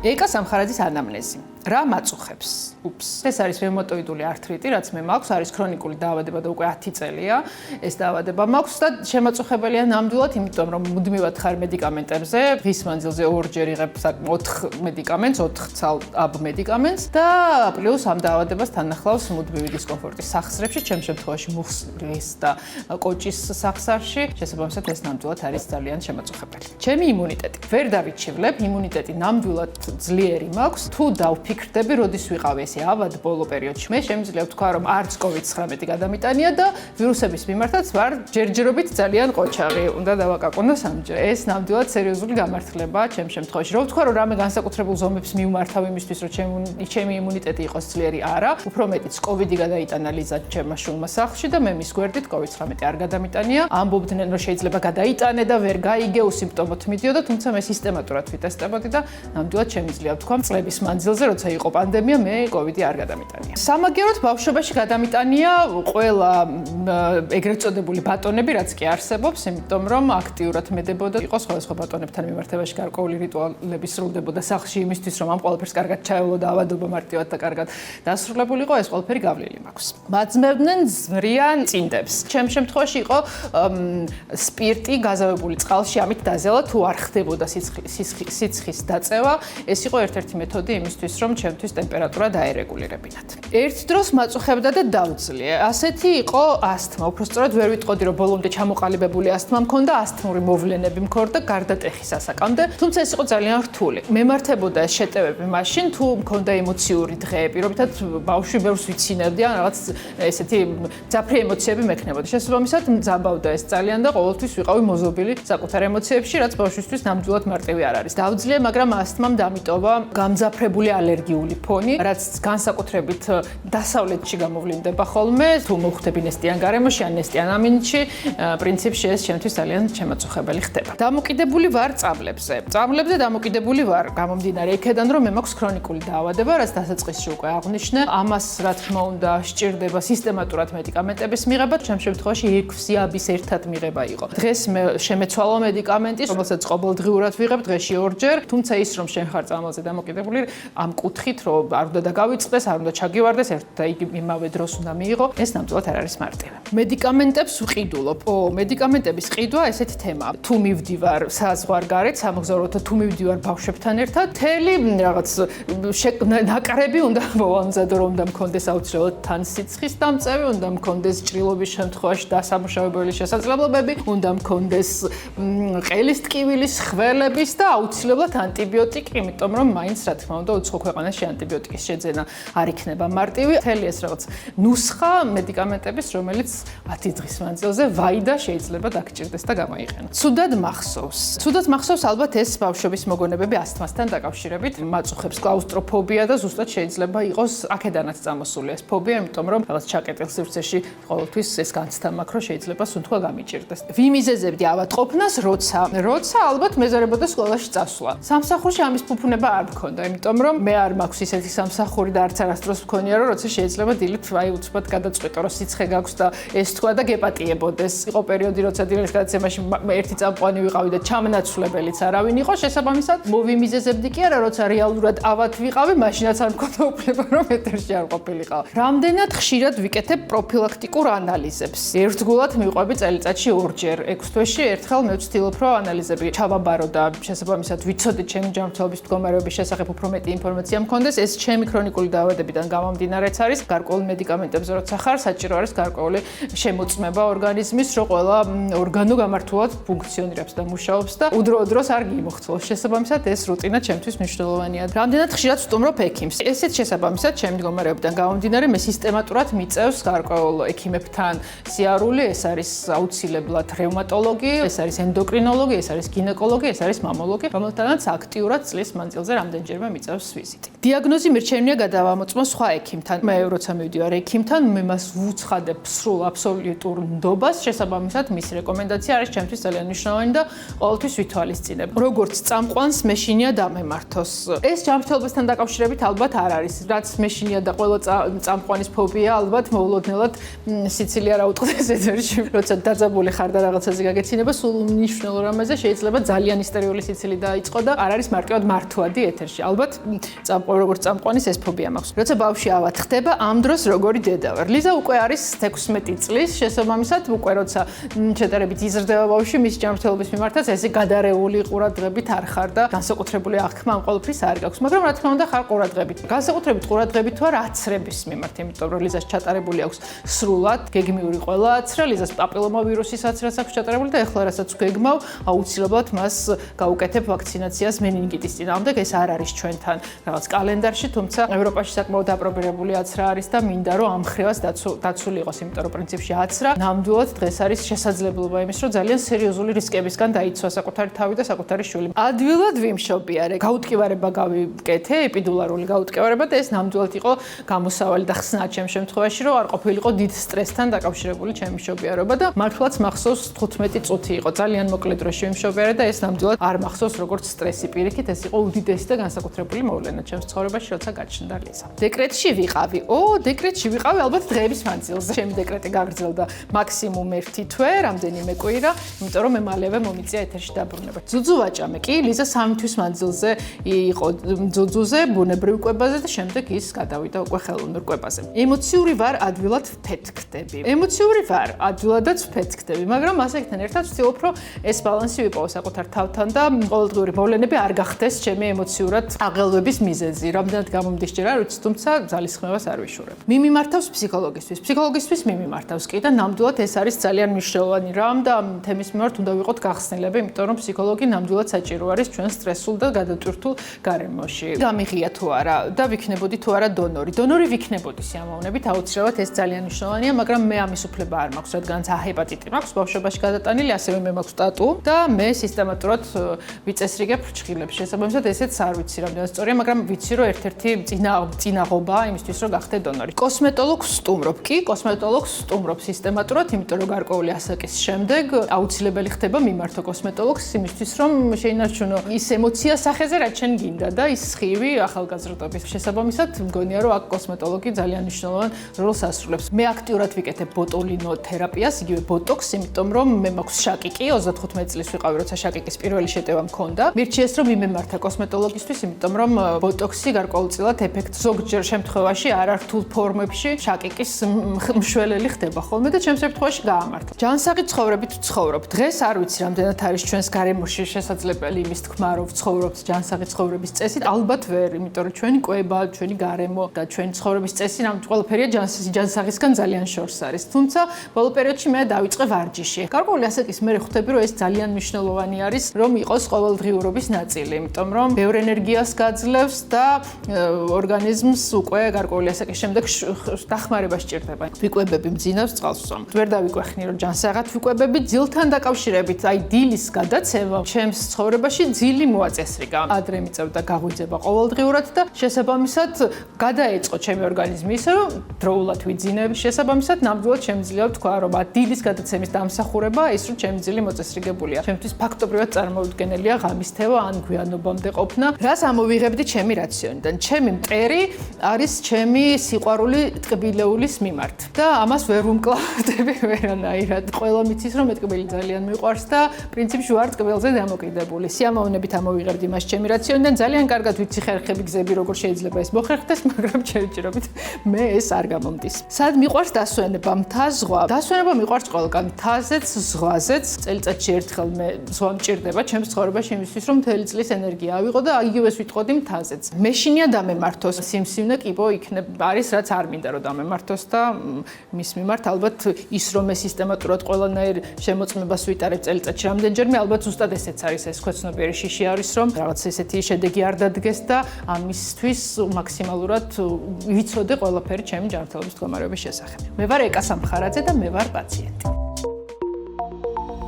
ეკა სამხარაძის ანამნეზი. რა მაწუხებს? ეს არის რევმატოიდული ართრიტი, რაც მე მაქვს, არის ქრონიკული დაავადება და უკვე 10 წელია ეს დაავადება მაქვს და შემაწუხებელია ნამდვილად, იმიტომ რომ მუდმივად ხარ მედიკამენტებზე, დღის მანძილზე 2-ჯერ იღებ 4 მედიკამენტს, 4 ცალ აბ მედიკამენტს და პლუს ამ დაავადებას თან ახლავს მუდმივი დისკომფორტი სახსრებში, ჩემ შემთხვევაში მუხლის და კოჭის სახსარში, შესაბამისად ეს ნამდვილად არის ძალიან შემაწუხებელი. ჩემი იმუნიტეტი ვერ დავიჩივლებ, იმუნიტეტი ნამდვილად ძლიერი მაქვს, თუ დავფიქრდები, როდის ვიყავი ესე ავად ბოლო პერიოდში. მე შემიძლია ვთქვა, რომ არც COVID-19 გადამიტანია და ვირუსების მიმართაც ვარ ჯერჯერობით ძალიან ყოჩაღი. უნდა დავაკაკონო სამჯერ. ეს ნამდვილად სერიოზული გამართლებაა ჩემ შემთხვევაში. რო ვთქვა, რომ რამე განსაკუთრებულ ზომებს მივმართავ იმისთვის, რომ ჩემი იმუნიტეტი იყოს ძლიერი, არა. უფრო მეტიც COVID-ი გადაიტანა ლიზად ჩემმა შვილმა სახლში და მე მის გვერდით COVID-19 არ გადამიტანია. ამბობდნენ, რომ შეიძლება გადაიტანე და ვერ გაიგე, უსიმპტომოდ მიდიოდა, თუმცა მე სისტემატურად ვიტესტებოდი და ნამდვილად შემიძლია ვთქვა, წლების მანძილზე, როცა იყო პანდემია, მე COVID-ი არ გადამიტანია. სამაგეროდ ბავშვობაში გადამიტანია ყველა ეგრეთ წოდებული ბატონები, რაც კი არსებობს, იმიტომ რომ აქტიურად მედებოდა, იყო სხვადასხვა ბატონებთან მიმართებაში გარკვეული რიტუალები სრულდებოდა სახლში იმისთვის, რომ ამ ყველაფერს კარგად ჩაევლო და ავადობა მარტივად და კარგად დასრულებულიყო, ეს ყველაფერი გავლილი მაქვს. მაძმევდნენ ზმრიან წინდებს. ჩემ შემთხვევაში იყო სპირტი გაზავებული წყალში, ამით დაზელა თუ არ ხდებოდა სიცხის დაწევა, ეს იყო ერთ-ერთი მეთოდი იმისთვის, რომ ჩემთვის ტემპერატურა დაერეგულირებინათ. ერთ დროს მაწუხებდა და დაუძლია. ასეთი იყო ასთმა. უბრალოდ ვერ ვიტყოდი, რომ ბოლომდე ჩამოყალიბებული ასთმა მქონდა, ასთმური მოვლენები მქონდა გარდა ტეხის ასაკამდე, თუმცა ეს იყო ძალიან რთული. მემართებოდა ეს შეტევები მაშინ, თუ მქონდა ემოციური დღეები, როდესაც ბავშვი ბევრს ვიცინებდი, ან რაღაც ესეთი ძაფრი ემოციები მექნებოდა. შესაბამისად, მძაბავდა ეს ძალიან და ყოველთვის ვიყავი მოზობილი საკუთარ ემოციებში, რაც ბავშვისთვის ნამდვილად მარტივი არ არის. დაუძლია, მაგრამ ასთმამ დამიტოვა გამძაფრებული ალერგიული ფონი, რაც განსაკუთრებით დასავლეთში გამოვლინდება ხოლმე, თუ მოხვდები ნესტიან გარემოში ან ნესტიან ამინდში, პრინციპში ეს ჩემთვის ძალიან შემაწუხებელი ხდება. დამოკიდებული ვარ წამლებზე. წამლებზე დამოკიდებული ვარ გამომდინარე იქედან, რომ მე მაქვს ქრონიკული დაავადება, რაც დასაწყისში უკვე აღვნიშნე. ამას რა თქმა უნდა სჭირდება სისტემატურად მედიკამენტების მიღება, ჩემ შემთხვევაში 6 აბის ერთად მიღება იყო. დღეს მე შემეცვალა მედიკამენტი, რომელსაც ყოველდღიურად ვიღებ, დღეში 2-ჯერ, თუმცა ის რომ შენ ხარ წამალზე დამოკიდებული, ამ კუთხით რომ არ უნდა დაგავიწყდეს, არ უნდა ჩაგივარდეს, ერთ და იგი იმავე დროს უნდა მიიღო, ეს ნამდვილად არ არის მარტივი. მედიკამენტებს ვყიდულობ. მედიკამენტების ყიდვა ესეთი თემაა. თუ მივდივარ საზღვარგარეთ, სამოგზაუროდ თუ მივდივარ ბავშვებთან ერთად, მთელი რაღაც ნაკრები უნდა მოვამზადო, რომ უნდა მქონდეს აუცილებლად თან სიცხის დამწევი, უნდა მქონდეს ჭრილობის შემთხვევაში დასამუშავებელი შესაძლებლობები, უნდა მქონდეს ყელის ტკივილის, ხველების და აუცილებლად ანტიბიოტიკი, იმიტომ რომ მაინც რა თქმა უნდა უცხო ქვეყანაში ანტიბიოტიკის შეძენა არ იქნება მარტივი. მთელი ეს რაღაც ნუსხა მედიკამენტების, რომელიც 10 დღის მანძილზე ვაიდა შეიძლება დაგჭირდეს და გამოიყენოს. ცუდად მახსოვს ალბათ ეს ბავშვების მოგონებები ასთმასთან დაკავშირებით მაწუხებს კლაუსტროფობია და ზუსტად შეიძლება იყოს აქედანაც წამოსული ეს ფობია, იმიტომ რომ რაღაც ჩაკეტილ სივრცეში ყოველთვის ეს განცდა მაქვს, რომ შეიძლება სუნთქვა გამიჭირდეს. ვიმიზეზებდი ავადყოფნას, როცა ალბათ მეზარებოდა სკოლაში წასვლა. სამსახურში ამის ფუფუნება არ მქონდა, იმიტომ რომ მე არ მაქვს ისეთი სამსახური და არც არასდროს მქონია, რომ როცა შეიძლება დილით აი უცბად გადაწყვეტო, რომ სიცხე გაქვს და ეს თქვა და გეპატიებოდეს. იყო პერიოდი, როცა დილის გადაცემაში ერთი წამყვანი ვიყავი და ჩამნაცვლებელიც არავინ იყო, შესაბამისად მოვიმიზეზებდი კი არა, როცა რეალურად ავად ვიყავი, მაშინაც არ მქონდა უფლება, რომ ეთერში არ ყოფილიყავ. რამდენად ხშირად ვიკეთებ პროფილაქტიკურ ანალიზებს? ერთგულად მივყვები წელიწადში 2-ჯერ, 6 თვეში ერთხელ მე ვცდილობ, რომ ანალიზები ჩავაბარო და შესაბამისად ვიცოდე ჩემი ჯანმრთელობის მდგომარეობის შესახებ უფრო მეტი ინფორმაცია მქონდეს. ეს ჩემი ქრონიკული დაავადებიდან გამომდინარეც არის. გარკვეულ მედიკამენტებზე როცა ხარ, საჭირო არის გარკვეული შემოწმება ორგანიზმის, რომ ყველა ორგანო გამართულად ფუნქციონირებს და მუშაობს და udro-udros არ გიმოხცოლოს. შესაბამისად ეს რუტინა ჩემთვის მნიშვნელოვანია. რამდენად ხშირად ვსტუმრობ ექიმს? ესეც შესაბამისად ჩემი მდგომარეობიდან გამომდინარე, მე სისტემატურად მიწევს გარკვეულ ექიმებთან სიარული, ეს არის აუცილებლად რევმატოლოგი, ეს არის ენდოკრინოლოგი, ეს არის გინეკოლოგი, ეს არის მამოლოგი, რომელთანაც აქტიურად წლის მანძილზე რამდენჯერმე მიწევს ვიზიტი. დიაგნოზიტი. დიაგნოზი მირჩენია გადავამოწმო სხვა ექიმთან. მე როცა მივდივარ ექიმთან, მე მას ვუცხადებ სრულ აბსოლუტურ ნდობას, შესაბამისად მისი რეკომენდაცია არის ჩემთვის ძალიან მნიშვნელოვანი და ყოველთვის ვითვალისწინებ. როგორც წამყვანს მეშინია დამემართოს. ეს ჯანმრთელობასთან დაკავშირებით ალბათ არ არის. რაც მეშინია და ყველა წამყვანის ფობია, ალბათ მოულოდნელად სიცილია რა უტყდეს ეთერში. როცა დაძაბული ხარ და რაღაცაზე გაგეცინება, სულ მნიშვნელოვან რამეზე შეიძლება ძალიან ისტერიული სიცილი დაიწყო და არ არის მარტივად მართვადი ეთერში. ალბათ როგორც წამყვანის ეს ფობია მაქვს. როცა ბავშვი ავად ხდება, ამ დროს როგორი დედა ვარ. ლიზა უკვე არის 16 წლის, შესაბამისად უკვე როცა შედარებით იზრდება ბავშვი, მის ჯანმრთელობის მიმართაც ესე გადარეული ყურადღებით არ ხარ და განსაკუთრებული აღქმა ამ ყოველფრის არ გაქვს, მაგრამ რა თქმა უნდა ხარ ყურადღებით. განსაკუთრებით ყურადღებით ვარ აცრების მიმართ, იმიტომ რომ ლიზას ჩატარებული აქვს სრულად გეგმიური ყველა აცრა, ლიზას პაპილომავირუსის აცრაც აქვს ჩატარებული და ეხლა რასაც გეგმავ, აუცილებლად მას გავუკეთებ ვაქცინაციას მენინგიტის წინააღმდეგ. ეს არ არის ჩვენთან რაღაც კალენდარში, თუმცა ევროპაში საკმაოდ აპრობირებული აცრა არის და მინდა რომ ამ ხრივას დაცული იყოს, იმიტომ რომ პრინციპში აცრა ნამდვილად დღეს არის შესაძლებლობა იმის, რომ ძალიან სერიოზული რისკებისგან დაიცვა საკუთარი თავი და საკუთარი შვილი. ადვილად ვიმშობიარე, გაუტკივარება გავიკეთე, ეპიდულარული გაუტკივარება და ეს ნამდვილად იყო გამოსავალი და ხსნა ჩემ შემთხვევაში, რომ არ ყოფილიყო დიდ სტრესთან დაკავშირებული ჩემი მშობიარობა და მართლაც მახსოვს 15 წუთი იყო, ძალიან მოკლე დროში ვიმშობიარე და ეს ნამდვილად არ მახსოვს როგორც სტრესი პირიქით, ეს იყო უდიდესი და განსაკუთრებული მოვლენა ჩემს ცხოვრებაში, როცა გაჩნდა ლიზა. დეკრეტში ვიყავი. დეკრეტში ვიყავი ალბათ დღეების მანძილზე. ჩემი დეკრეტი გაგრძელდა მაქსიმუმ 1 თვე, რამდენიმე კვირა, იმიტომ რომ მე მალევე მომიწია ეთერში დაბრუნება. ძუძუ ვაჭამე კი ლიზა 3 თვის მანძილზე იყო ძუძუზე, ბუნებრივ კვებაზე და შემდეგ ის გადავიდა უკვე ხელოვნურ კვებაზე. ემოციური ვარ, ადვილად ვფეთქდები. ემოციური ვარ, ადვილადაც ვფეთქდები, მაგრამ მასაკთან ერთად ვცდილობ, რომ ეს ბალანსი ვიპოვო საკუთარ თავთან და ყოველდღიური მოვლენები არ გახდეს ჩემი ემოციურად აღელვების მიზეზი. რამდენად გამომდის ჯერ არ ვიცი, თუმცა ძალისხმევას არ ვიშურებ. მიმართავს ფსიქოლოგისთვის. ფსიქოლოგისთვის მიმართავს კი და ნამდვილად ეს არის ძალიან მნიშვნელოვანი რამ და ამ თემის მიმართ უნდა ვიყოთ გახსნილები, იმიტომ რომ ფსიქოლოგი ნამდვილად საჭირო არის ჩვენ სტრესულ და გადატვირთულ გარემოში. გამიღია თუ არა და ვიქნებოდი თუ არა დონორი. დონორი ვიქნებოდი სიამოვნებით, აუცილებლად ეს ძალიან მნიშვნელოვანია, მაგრამ მე ამის უფლება არ მაქვს, რადგანაც ჰეპატიტი მაქვს ბავშვობაში გადატანილი, ასევე მე მაქვს ტატუ და მე სისტემატურად ვიწესრიგებ ფრჩხილებს. შესაბამისად ესეც არ ვიცი რამდენად სწორია, მაგრამ ვიცი რომ ერთ-ერთი წინაღობა იმისთვის რომ გახდე დონორი. კოსმეტოლოგს სტუმრობ კი, კოსმეტოლოგს სტუმრობ სისტემატურად, იმიტომ რომ გარკვეული ასაკის შემდეგ აუცილებელი ხდება მიმართო კოსმეტოლოგს იმისთვის რომ შეინარჩუნო ის ემოცია სახეზე რაც შენ გინდა და ის სხივი ახალგაზრდობის. შესაბამისად მგონია რომ აქ კოსმეტოლოგი ძალიან მნიშვნელოვან როლს ასრულებს. მე აქტიურად ვიკეთებ ბოტულინო თერაპიას, იგივე ბოტოქს, იმიტომ რომ მე მაქვს შაკიკი, 35 წლის ვიყავი, როცა შაკიკის პირველი შეტევა მქონდა. მირჩიეს რომ მიმემართა კოსმეტოლოგისთვის, იმიტომ რომ ბოტოქსი გარკვეულწილად ეფექტს ზოგჯერ შემთხვევაში არართულ ფორმებში შაკიკის მშველელი ხდება ხოლმე და ჩემს შემთხვევაში გაამართლა. ჯანსაღი ცხოვრებით ვცხოვრობ. დღეს არ ვიცი რამდენად არის ჩვენს გარემოში შესაძლებელი იმის თქმა, რომ ვცხოვრობთ ჯანსაღი ცხოვრების წესით. ალბათ ვერ, იმიტომ რომ ჩვენი კვება, ჩვენი გარემო და ჩვენი ცხოვრების წესი ნამდვილად ყველაფერია ჯანსაღისგან ძალიან შორს არის. თუმცა ბოლო პერიოდში მე დავიწყე ვარჯიში. გარკვეული ასაკის მერე ხვდები, რომ ეს ძალიან მნიშვნელოვანი არის, რომ იყოს ყოველდღიურობის ნაწილი, იმიტომ რომ ბევრ ენერგიას გაძლევს და ორგანიზმს უკვე გარკვეული ასაკის შემდეგ დახმარება სჭირდება. ვიკვებები მძინავს წყალს ვსვამ. ვერ დავიკვეხნი რომ ჯანსაღად ვიკვებები ძილთან დაკავშირებით, აი დილის გადაცემა ჩემს ცხოვრებაში ძილი მოაწესრიგა. ადრე მიწევდა გაღვიძება ყოველდღიურად და შესაბამისად გადაეწყო ჩემი ორგანიზმი ისე რომ დროულად ვიძინებ. შესაბამისად ნამდვილად შემიძლია ვთქვა რომ დილის გადაცემის დამსახურება ის რომ ჩემი ძილი მოწესრიგებულია. ჩემთვის ფაქტობრივად წარმოუდგენელია ღამის თევა ან გვიანობამდე ყოფნა. რას ამოვიღებდი ჩემი რაციონიდან? ჩემი მტერი არის ჩემი სიყვარული ტკბილეულის მიმართ და ამას ვერ ვუმკლავდები ვერანაირად. ყველა მიცის რომ მე ტკბილი ძალიან მიყვარს და პრინციპში ვარ ტკბილზე დამოკიდებული. სიამოვნებით ამოვიღებდი მას ჩემი რაციონიდან. ძალიან კარგად ვიცი ხერხები გზები როგორ შეიძლება ეს მოხერხდეს, მაგრამ ჯერჯერობით მე ეს არ გამომდის. სად მიყვარს დასვენება? მთა, ზღვა. დასვენება მიყვარს ყველგან, მთაზეც, ზღვაზეც. წელიწადში ერთხელ მე ზღვა მჭირდება ჩემს ცხოვრებაში იმისთვის რომ მთელი წლის ენერგია ავიღო და იგივეს ვიტყოდი მთაზეც. მეშინია დამემართოს, სიმსივნე კიბო იქნება არის რაც არ მინდა რომ დამემართოს და მის მიმართ ალბათ ის რომ მე სისტემატურად ყველანაირ შემოწმებას ვიტარებ წელიწადში რამდენჯერმე ალბათ ზუსტად ესეც არის ეს ქვეცნობიერი შიში არის რომ რაღაც ესეთი შედეგი არ დადგეს და ამისთვის მაქსიმალურად ვიცოდე ყველაფერი ჩემი ჯანმრთელობის მდგომარეობის შესახებ. მე ვარ ეკა სამხარაძე და მე ვარ პაციენტი.